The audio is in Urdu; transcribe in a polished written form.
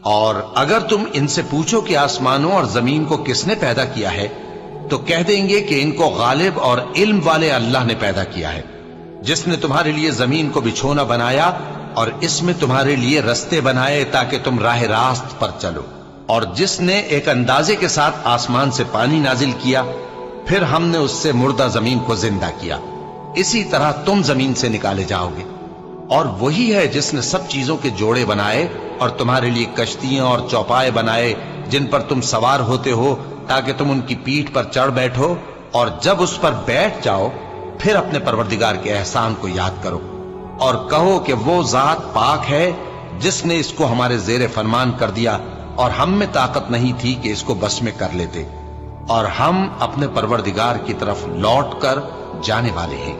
اور اگر تم ان سے پوچھو کہ آسمانوں اور زمین کو کس نے پیدا کیا ہے تو کہہ دیں گے کہ ان کو غالب اور علم والے اللہ نے پیدا کیا ہے، جس نے تمہارے لیے زمین کو بچھونا بنایا اور اس میں تمہارے لیے رستے بنائے تاکہ تم راہ راست پر چلو، اور جس نے ایک اندازے کے ساتھ آسمان سے پانی نازل کیا، پھر ہم نے اس سے مردہ زمین کو زندہ کیا، اسی طرح تم زمین سے نکالے جاؤ گے۔ اور وہی ہے جس نے سب چیزوں کے جوڑے بنائے اور تمہارے لیے کشتیاں اور چوپائے بنائے جن پر تم سوار ہوتے ہو تاکہ تم ان کی پیٹھ پر چڑھ بیٹھو، اور جب اس پر بیٹھ جاؤ پھر اپنے پروردگار کے احسان کو یاد کرو اور کہو کہ وہ ذات پاک ہے جس نے اس کو ہمارے زیر فرمان کر دیا اور ہم میں طاقت نہیں تھی کہ اس کو بس میں کر لیتے، اور ہم اپنے پروردگار کی طرف لوٹ کر جانے والے ہیں۔